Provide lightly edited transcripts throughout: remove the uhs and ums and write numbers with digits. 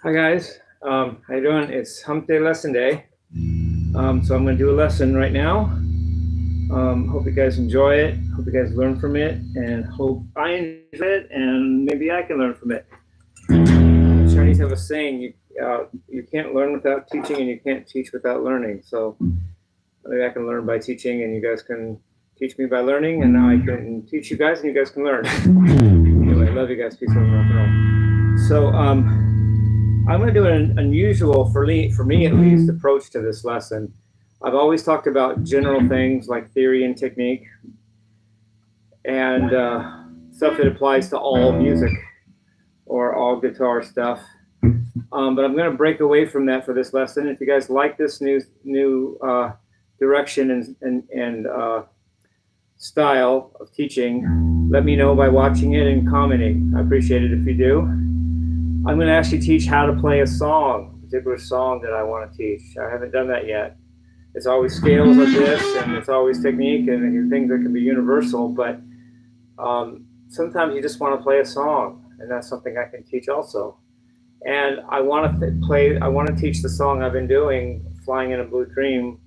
Hi guys, how you doing? It's Humpday lesson day. So I'm going to do a lesson right now. Hope you guys enjoy it. Hope you guys learn from it, and hope I enjoy it, and maybe I can learn from it. The Chinese have a saying: you can't learn without teaching, and you can't teach without learning. So maybe I can learn by teaching, and you guys can teach me by learning, and now I can teach you guys, and you guys can learn. Anyway, I love you guys. Peace, love, and rock and roll. So I'm going to do an unusual, for me at least, approach to this lesson. I've always talked about general things like theory and technique and stuff that applies to all music or all guitar stuff. But I'm going to break away from that for this lesson. If you guys like this new direction and style of teaching, let me know by watching it and commenting. I appreciate it if you do. I'm going to actually teach how to play a song, a particular song that I want to teach. I haven't done that yet. It's always scales like this, and it's always technique and things that can be universal, but sometimes you just want to play a song, and that's something I can teach also. And I want to teach the song I've been doing, Flying in a Blue Dream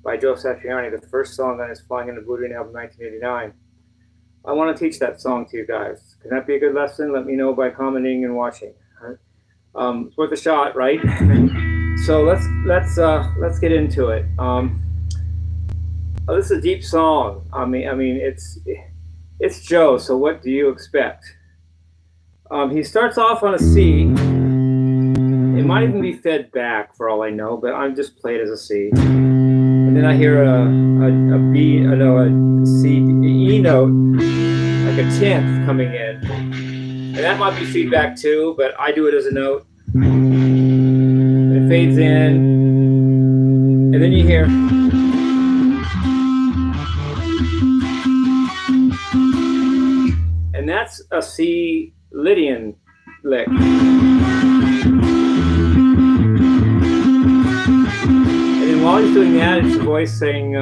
by Joe Satriani, the first song on his Flying in a Blue Dream album, 1989. I want to teach that song to you guys. Can that be a good lesson? Let me know by commenting and watching. It's worth a shot, right? So let's get into it. This is a deep song. I mean, it's Joe. So what do you expect? He starts off on a C. It might even be fed back for all I know, but I'm just played as a C. And then I hear a C, E note, like a 10th coming in. And that might be feedback too, but I do it as a note. And it fades in. And then you hear. And that's a C Lydian lick. And then while he's doing that, it's a voice saying,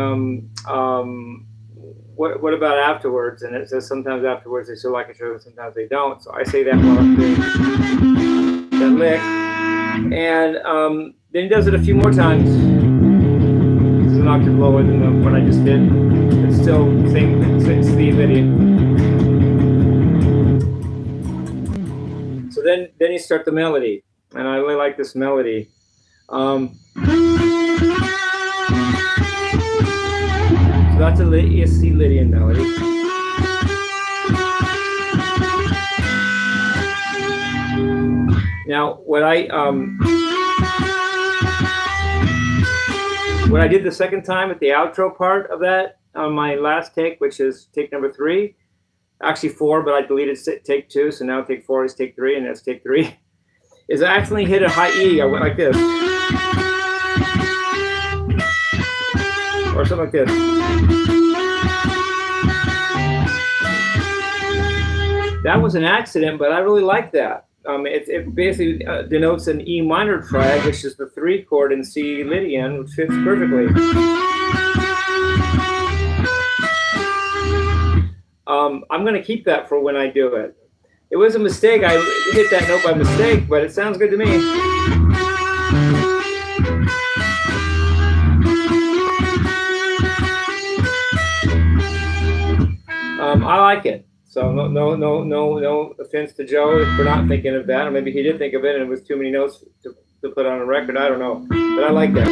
what about afterwards? And it says sometimes afterwards they still like each other, sometimes they don't. So I say that while I'm doing that lick. And then he does it a few more times. This is an octave lower than the one I just did. It's still same C Lydian. So then you start the melody. And I really like this melody. That's a C Lydian melody. Now, what I did the second time at the outro part of that on my last take, which is take number 3, actually 4, but I deleted take 2, so now take 4 is take 3, and that's take 3. Is I accidentally hit a high E. I went like this, or something like this. That was an accident, but I really like that. It basically denotes an E minor triad, which is the 3 chord in C Lydian, which fits perfectly. I'm going to keep that for when I do it. It was a mistake. I hit that note by mistake, but it sounds good to me. I like it. So no offense to Joe for not thinking of that, or maybe he did think of it and it was too many notes to put on a record. I don't know, but I like that.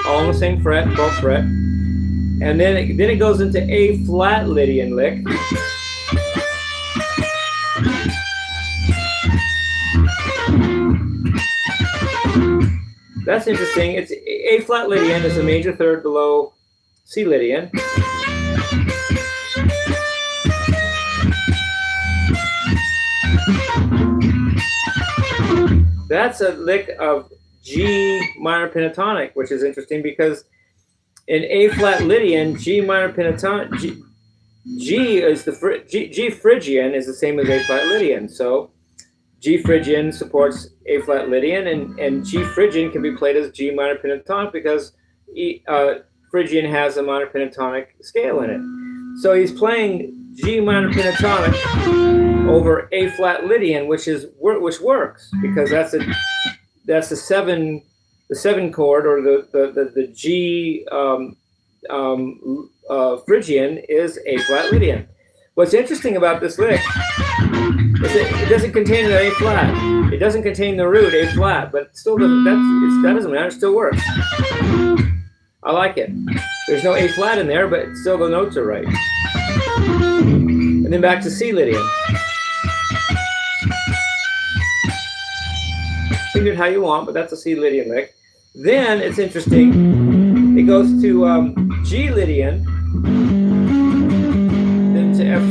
All on the same fret, 12th fret, and then it goes into A flat Lydian lick. That's interesting. It's A flat Lydian is a major third below C Lydian. That's a lick of G minor pentatonic, which is interesting because in A flat Lydian, G minor pentatonic, G is G Phrygian is the same as A flat Lydian. So G Phrygian supports A flat Lydian, and G Phrygian can be played as G minor pentatonic because Phrygian has a minor pentatonic scale in it. So he's playing G minor pentatonic over A flat Lydian, which works because that's the seven chord, or the G Phrygian is A flat Lydian. What's interesting about this lick is it doesn't contain the A flat. It doesn't contain the root A flat, but it still doesn't. That doesn't matter. It still works. I like it. There's no A flat in there, but still the notes are right. And then back to C Lydian. Sing it how you want, but that's a C Lydian lick. Then it's interesting. It goes to G Lydian, then to F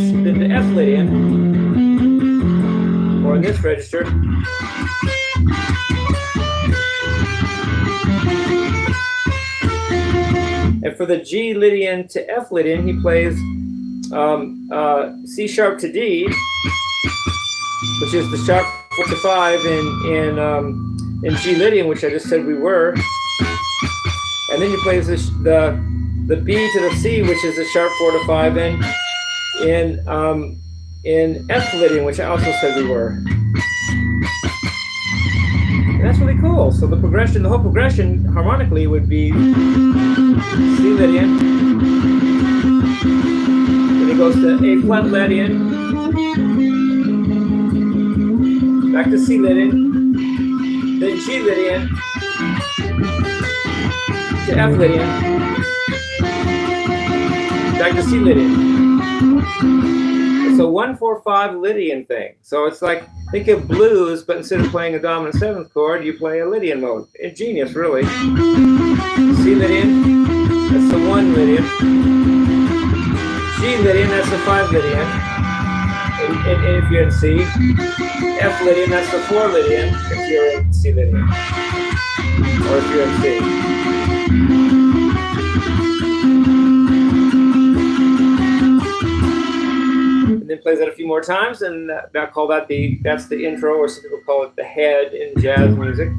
Lydian, or in this register. And for the G Lydian to F Lydian, he plays C sharp to D, which is the sharp 4 to 5 in G Lydian, which I just said we were. And then he plays the B to the C, which is the sharp 4 to 5 in F Lydian, which I also said we were. And that's really cool. So the whole progression harmonically would be C Lydian. Then it goes to A flat Lydian, back to C Lydian, then G Lydian, to F Lydian, back to C Lydian. It's a 1-4-5 Lydian thing. So it's like, think of blues, but instead of playing a dominant 7th chord, you play a Lydian mode. Ingenious, really. C Lydian, that's the 1 Lydian. G Lydian, that's the 5 Lydian. And if you're in C, F Lydian, that's the 4 Lydian if you're in C Lydian. Or if you're in C. And then plays that a few more times, and that's the intro, or some people call it the head in jazz music.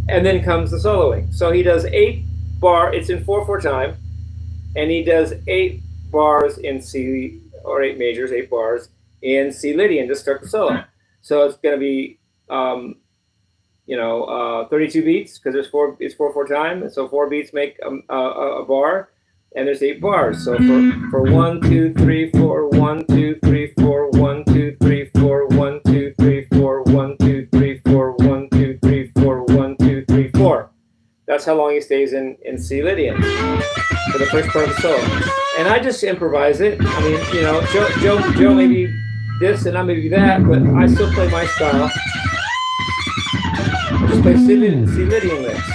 And then comes the soloing. So he does 8 bar, it's in 4/4 time, and he does 8 bars in C, or 8 majors, 8 bars in C Lydian to start the solo. So it's going to be 32 beats, because it's 4/4 time, and so 4 beats make a bar, and there's 8 bars. So for 1 2 3 4 1 2 3 4 1 2 3 4 1 2 3 4 1 2 3 4 1 2 3 4 1 2 3 4. That's how long he stays in C Lydian for the first part of the solo. And I just improvise it. I mean, Joe maybe this and I maybe that, but I still play my style. I just play C Lydian licks.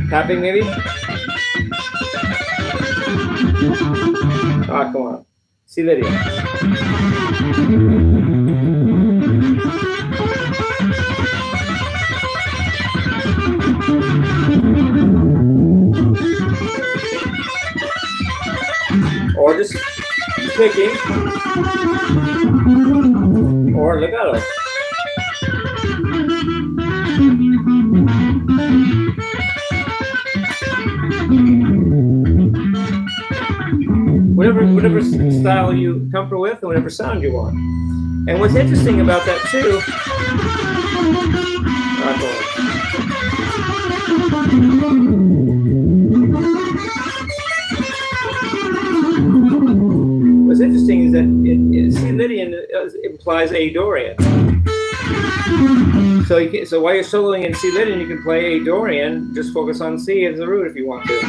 Tapping maybe? Ah, come on. C Lydian. Or just picking, or legato. Whatever style you comfortable with, and whatever sound you want. And what's interesting about that too, what's interesting is that C Lydian implies A Dorian. So while you're soloing in C Lydian, you can play A Dorian. Just focus on C as the root if you want to.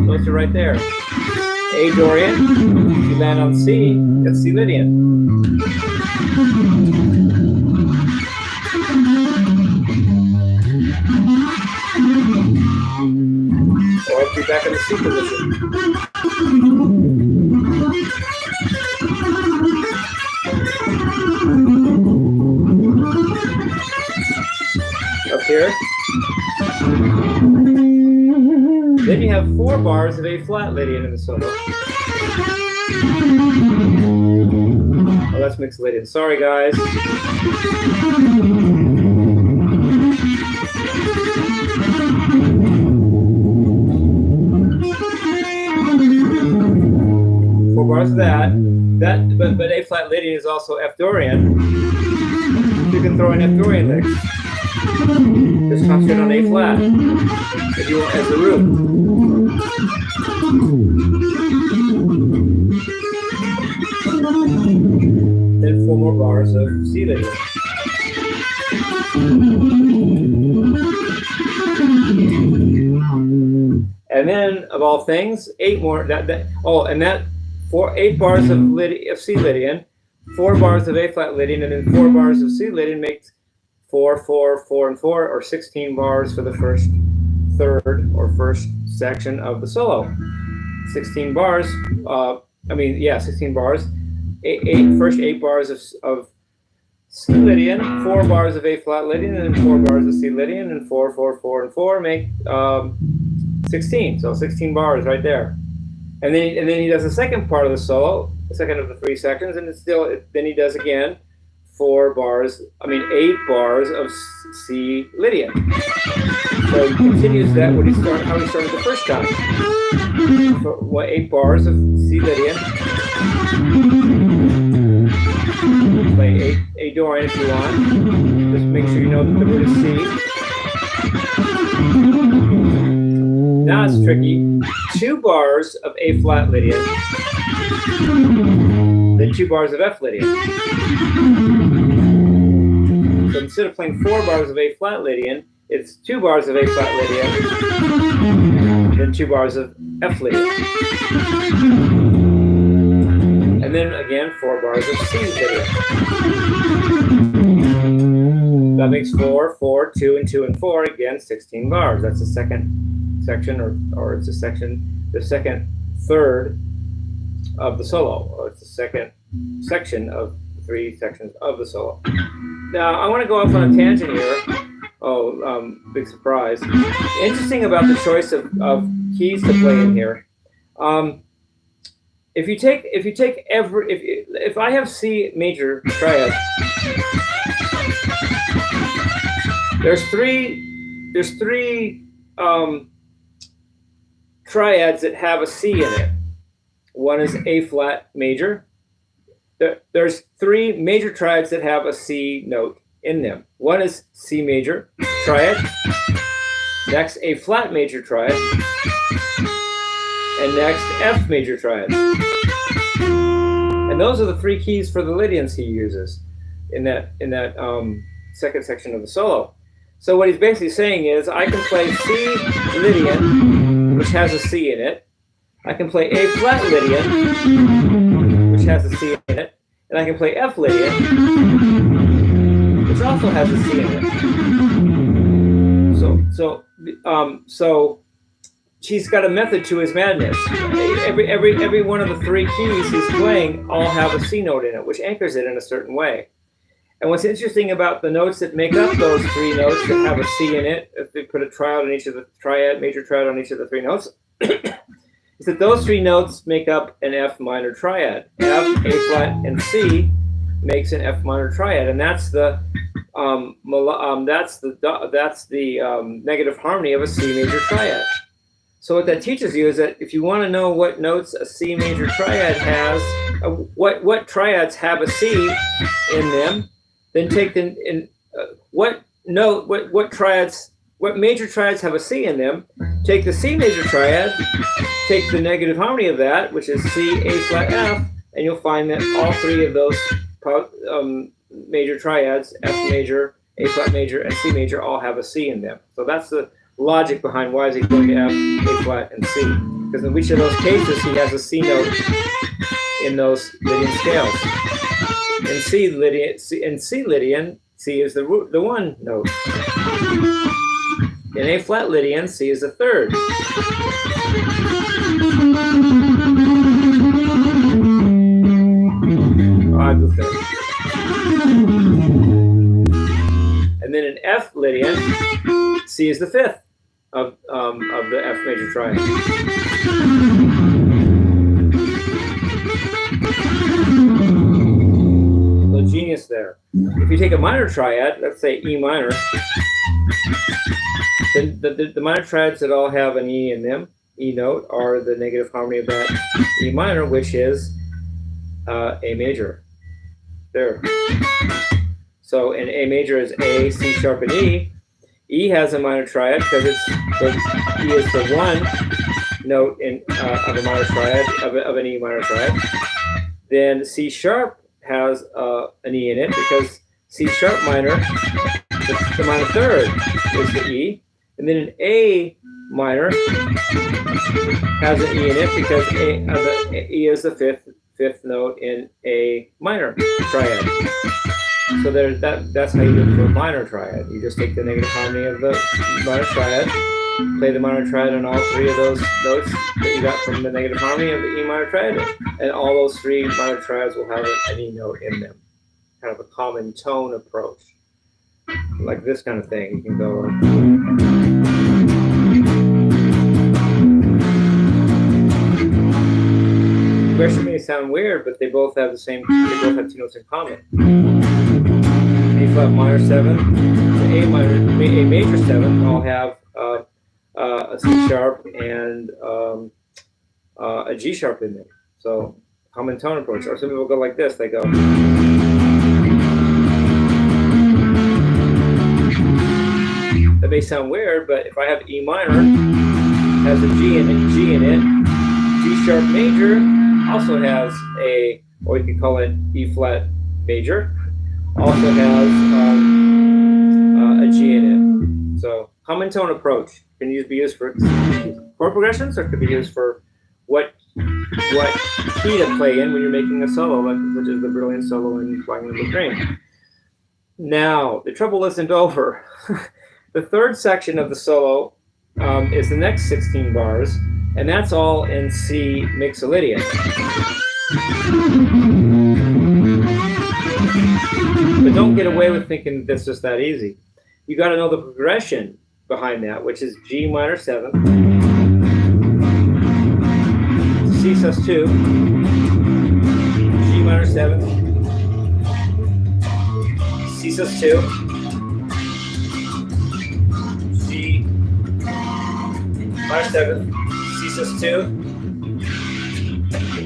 Notes are right there. A Dorian. If you land on C, that's C Lydian. Or if you're back in the C position. Up here. Then you have 4 bars of A flat Lydian in the solo. Oh, that's mixed Lydian. Sorry, guys. bars of that. But A flat Lydian is also F Dorian. You can throw in F Dorian licks. Just concentrate on A flat if you want as the root. Then 4 more bars of C Lydian. And then, of all things, 8 more. And that 8 bars of C Lydian, 4 bars of A flat Lydian, and then 4 bars of C Lydian makes 4, 4, 4, and 4, or 16 bars for the first third or first section of the solo. 16 bars. 16 bars. First 8 bars of C Lydian, 4 bars of A flat Lydian, and then 4 bars of C Lydian, and 4, 4, 4, and 4 make 16. So 16 bars right there. And then he does the second part of the solo, the second of the 3 sections, and then he does again 8 bars of C Lydian. So he continues that how he started the first time. So 8 bars of C Lydian. Play A Dorian if you want. Just make sure you know that the root is C. Now it's tricky. 2 bars of A flat Lydian, then 2 bars of F Lydian. So instead of playing 4 bars of A flat Lydian, it's 2 bars of A flat Lydian, then 2 bars of F Lydian. And then again 4 bars of C Lydian. That makes 4, 4, 2, and 2, and 4. Again, 16 bars. That's the second section, or it's the second third of the solo, or it's the second section of 3 sections of the solo. Now, I want to go off on a tangent here. Big surprise. Interesting about the choice of keys to play in here. If I have C major triad, there's three triads that have a C in it. One is A flat major. There's 3 major triads that have a C note in them. One is C major triad, next A flat major triad, and next F major triad. And those are the 3 keys for the Lydians he uses in that second section of the solo. So what he's basically saying is, I can play C Lydian, which has a C in it. I can play A flat Lydian, which has a C in it, and I can play F Lydian, which also has a C in it. So he's got a method to his madness. Every one of the 3 keys he's playing all have a C note in it, which anchors it in a certain way. And what's interesting about the notes that make up those 3 notes that have a C in it, if they put a triad on each of the major triad on each of the 3 notes, is that those 3 notes make up an F minor triad. F, A flat, and C makes an F minor triad, and that's the negative harmony of a C major triad. So what that teaches you is that if you want to know what notes a C major triad has, what triads have a C in them, then take what major triads have a C in them, take the C major triad, take the negative harmony of that, which is C, A flat, F, and you'll find that all 3 of those major triads, F major, A flat major, and C major, all have a C in them. So that's the logic behind why is he going to F, A flat, and C. Because in each of those cases, he has a C note in those Lydian scales. In C Lydian, C is the 1 note. In A flat Lydian, C is the 3rd. The 3rd. And then in F Lydian, C is the 5th of the F major triad. So genius there. If you take a minor triad, let's say E minor, then the minor triads that all have an E in them, E note, are the negative harmony of that E minor, which is A major. There. So in A major is A, C sharp, and E. E has a minor triad because E is the one note of a minor triad, of an E minor triad. Then C sharp has an E in it because C sharp minor, the minor third, is the E. And then an A minor has an E in it because E is the fifth note in A minor triad. So that's how you do it for a minor triad. You just take the negative harmony of the minor triad, play the minor triad on all three of those notes that you got from the negative harmony of the E minor triad, and all those three minor triads will have an E note in them. Kind of a common tone approach. Like this kind of thing. You can go progression may sound weird, but they both have two notes in common. A flat minor 7, the A major 7 all have a C sharp and a G sharp in there. So common tone approach. Or some people go like this. They go. That may sound weird, but if I have E minor, has a G in it, G sharp major also has or you could call it E flat major, also has a G in it. So common tone approach can be used for chord progressions, or it could be used for what key to play in when you're making a solo, such as the brilliant solo in Flying in the Train. Now, the trouble isn't over. The third section of the solo is the next 16 bars, and that's all in C mixolydian. But don't get away with thinking that's just that easy. You got to know the progression behind that, which is G minor 7, C sus2, G minor 7, C sus2, G minor 7, C sus2,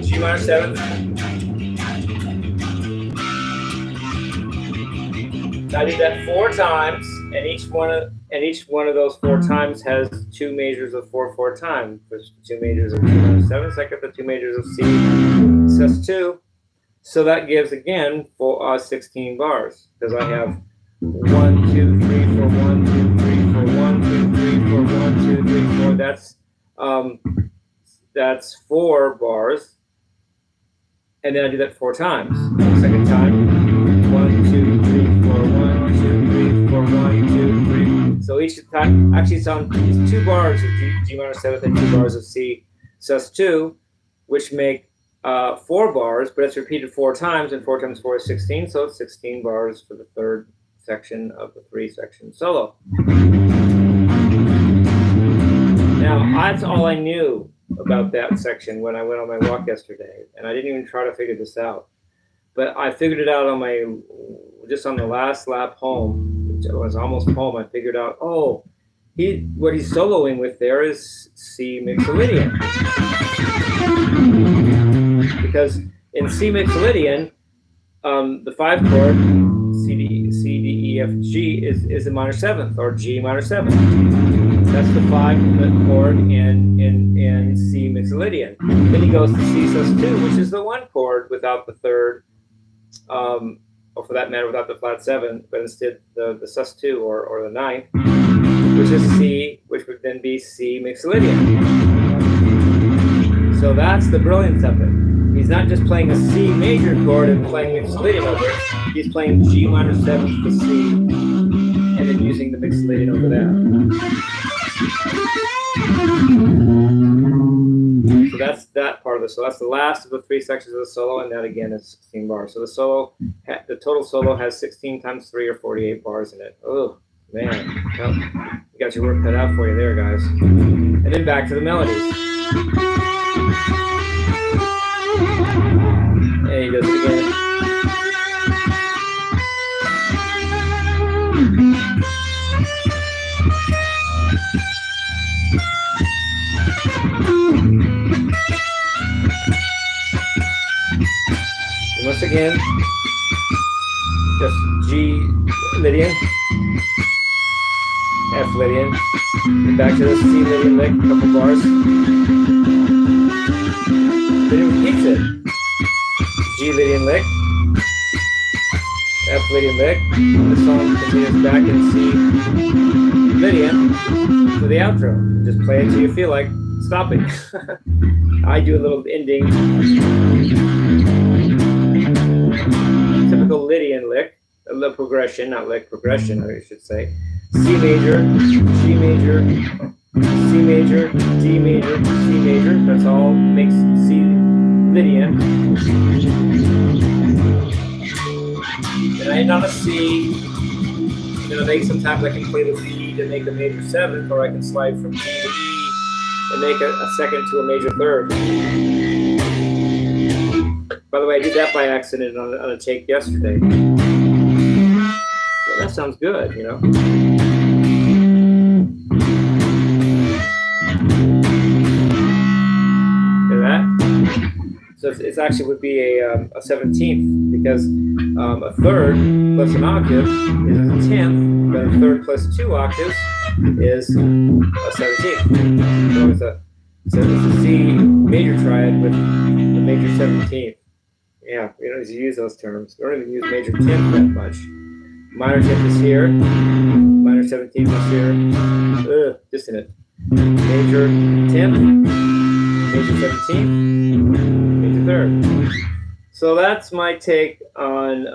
G minor 7. I did that 4 times, and each one of those 4 times has 2 measures of 4/4 time. There's 2 measures of G minor 7. So I get the 2 measures of C sus2. So that gives again 16 bars, because I have 1, 2, 3, 4, 1, 2, 3, 4, 1, 2, 3, 4, 1, 2, 3, 4. That's 4 bars, and then I do that 4 times. The second time, 1, 2, 3, 4, 1, 2, 3, 4, 1, 2, 3. So each time, actually, it's 2 bars of G minor 7 and 2 bars of C sus2, which make 4 bars, but it's repeated 4 times, and 4 times 4 is 16, so it's 16 bars for the third section of the 3-section solo. Now, that's all I knew about that section when I went on my walk yesterday, and I didn't even try to figure this out. But I figured it out on the last lap home, which was almost home. I figured out, what he's soloing with there is C mixolydian. Because in C mixolydian, the 5 chord, C, D, E, F, G, is the minor 7th, or G minor 7th. That's the 5 chord in C mixolydian. Then he goes to C sus2, which is the 1 chord without the third, or for that matter, without the flat 7, but instead the sus2 or the 9th, which is C, which would then be C mixolydian. So that's the brilliance of it. He's not just playing a C major chord and playing mixolydian over it. He's playing G minor 7th to C, and then using the mixolydian over that. So that's that part of the solo. That's the last of the 3 sections of the solo, and that again is 16 bars. So the total solo has 16 times 3 or 48 bars in it. Oh man, well, you got your work cut out for you there, guys. And then back to the melodies. And he does it again. once again, just G Lydian, F Lydian, and back to the C Lydian lick, a couple bars. Then it repeats it. G Lydian lick, F Lydian lick. The song continues back in C Lydian for the outro. Just play it till you feel like stopping. I do a little ending. Typical Lydian lick, a little progression, not lick, progression, I should say. C major, G major, C major, D major, C major. That's all makes C Lydian. Then I end on a C. Then I make sometimes I can play the B to make a major seventh, or I can slide from G to E and make a second to a major third. By the way, I did that by accident on a take yesterday. Well, that sounds good, you know. Hear that? So it's actually would be a 17th, because a third plus an octave is a 10th, but a third plus 2 octaves is a 17th. So it's a C major triad with a major 17th. Yeah, we don't need to use those terms. We don't even use major 10th that much. Minor 10th is here. Minor 17th is here. Dissonant. Major 10th. Major 17th. Major 3rd. So that's my take on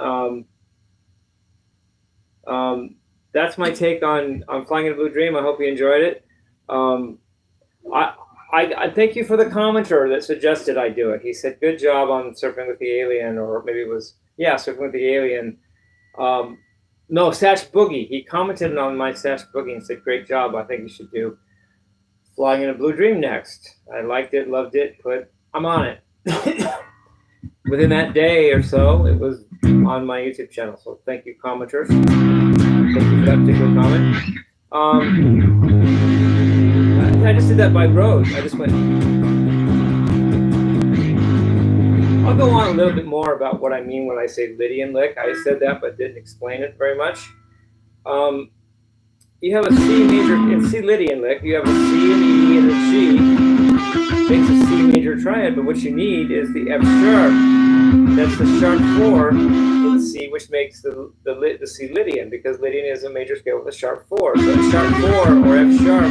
Flying in a Blue Dream. I hope you enjoyed it. I thank you for the commenter that suggested I do it. He said, good job on Surfing with the Alien, or maybe it was, Surfing with the Alien. No, Sash Boogie. He commented on my Sash Boogie and said, great job. I think you should do Flying in a Blue Dream next. I liked it, loved it, I'm on it. Within that day or so, it was on my YouTube channel. So thank you, commenters. Thank you for that particular comment. I just did that by rote. I just went. I'll go on a little bit more about what I mean when I say Lydian lick. I said that, but didn't explain it very much. You have a C major in C Lydian lick. You have a C, an E, and a G. Makes a C major triad, but what you need is the F sharp. That's the sharp 4 in C, which makes the C Lydian, because Lydian is a major scale with a sharp 4. So the sharp 4 or F sharp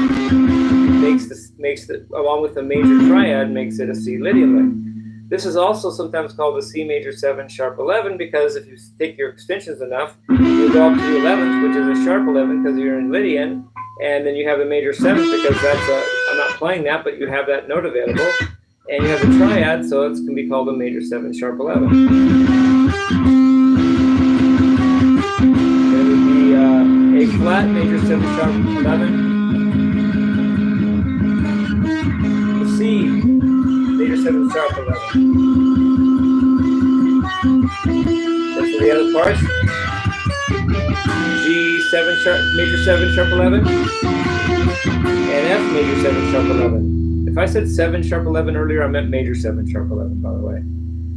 makes the along with the major triad makes it a C Lydian lick. This is also sometimes called the C major 7 sharp 11, because if you take your extensions enough, you go up to the 11th, which is a sharp 11 because you're in Lydian, and then you have a major 7th because that's I'm not playing that, but you have that note available, and you have a triad, so it can be called a major 7 sharp 11. Then it would be A flat, major 7 sharp 11. C, major 7 sharp 11. That's for the other parts. G 7 sharp, major 7 sharp 11, and F major 7 sharp 11. If I said 7 sharp 11 earlier, I meant major 7 sharp 11, by the way,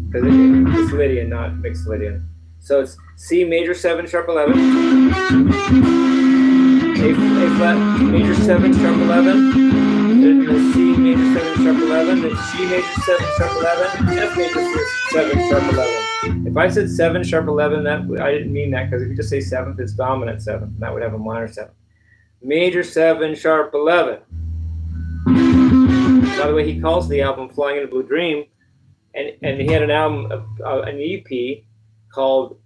because it's Lydian, not mixed Lydian. So it's C major 7 sharp 11, A flat major 7 sharp 11, then the C major 7 sharp 11, then G major 7 sharp 11, F major 7 sharp 11. If I said 7 sharp 11, that I didn't mean that, because if you just say 7th, it's dominant 7th, and that would have a minor 7th. Major 7 sharp 11. By the way, he calls the album Flying in a Blue Dream, and he had an album, an EP called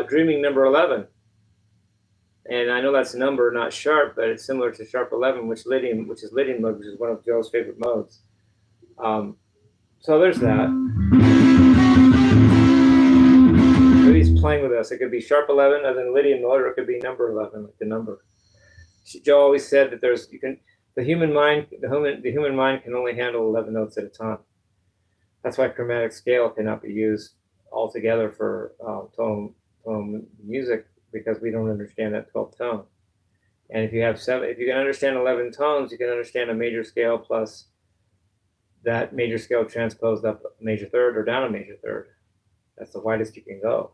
Dreaming Number 11. And I know that's a number, not sharp, but it's similar to sharp 11, which is Lydian mode, which is one of Joe's favorite modes. So there's that. Maybe he's playing with us. It could be sharp 11 as in Lydian mode, or it could be number 11, like the number. Joe always said that the human mind can only handle 11 notes at a time. That's why chromatic scale cannot be used altogether for tone music, because we don't understand that 12th tone. And if you can understand 11 tones, you can understand a major scale plus that major scale transposed up a major third or down a major third. That's the widest you can go.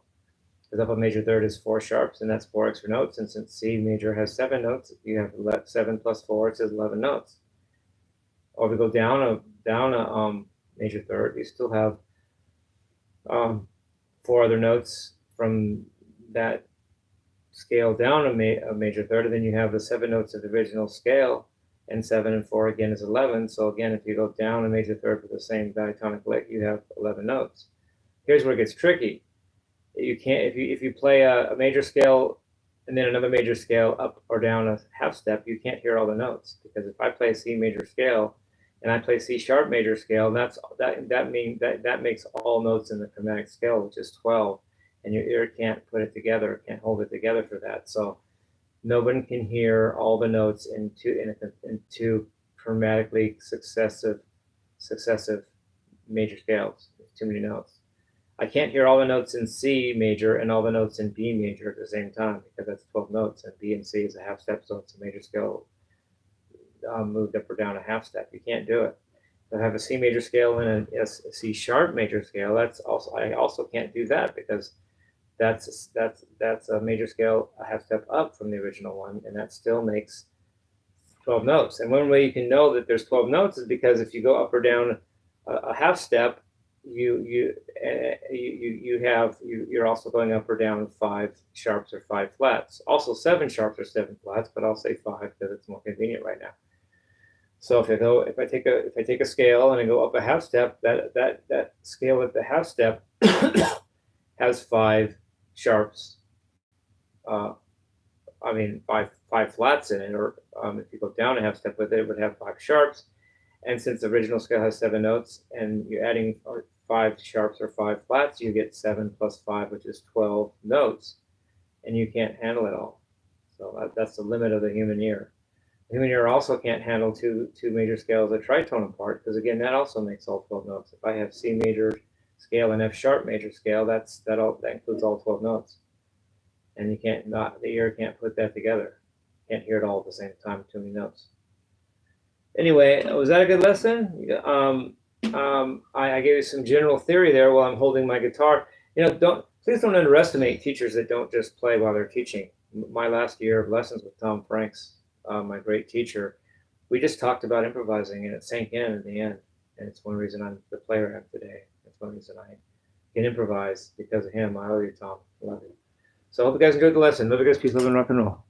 Because up a major third is 4 sharps, and that's 4 extra notes. And since C major has 7 notes, you have 7 plus 4, it says 11 notes. Or if we go down a major third, you still have 4 other notes from that scale down a major third, and then you have the 7 notes of the original scale, and 7 and 4 again is 11. So again, if you go down a major third with the same diatonic lick, you have 11 notes. Here's where it gets tricky. You can't, if you play a major scale and then another major scale up or down a half step, you can't hear all the notes, because if I play a C major scale and I play C sharp major scale, that makes all notes in the chromatic scale, which is 12, and your ear can't put it together, can't hold it together for that. So no one can hear all the notes in two chromatically successive major scales. There's too many notes. I can't hear all the notes in C major and all the notes in B major at the same time, because that's 12 notes, and B and C is a half step, so it's a major scale moved up or down a half step. You can't do it. If I have a C major scale and a C sharp major scale, I also can't do that, because that's a major scale a half step up from the original one, and that still makes 12 notes. And one way you can know that there's 12 notes is because if you go up or down a half step, you're also going up or down 5 sharps or 5 flats. Also 7 sharps or 7 flats, but I'll say 5 because it's more convenient right now. So if I take a scale and I go up a half step, that scale at the half step has 5 sharps. Five flats in it, or if you go down a half step with it, it would have 5 sharps. And since the original scale has 7 notes, and you're adding 5 sharps or 5 flats, you get 7 plus 5, which is 12 notes, and you can't handle it all. So that's the limit of the human ear. The human ear also can't handle two major scales a tritone apart, because again, that also makes all 12 notes. If I have C major scale and F sharp major scale, that includes all 12 notes, and the ear can't put that together. Can't hear it all at the same time. Too many notes. Anyway, was that a good lesson? I gave you some general theory there while I'm holding my guitar. Please don't underestimate teachers that don't just play while they're teaching. My last year of lessons with Tom Franks, my great teacher, we just talked about improvising, and it sank in the end. And it's one reason I'm the player I am today. It's one reason I can improvise, because of him. I love you, Tom. I love you. So I hope you guys enjoyed the lesson. Love you guys. Peace, love, and rock and roll.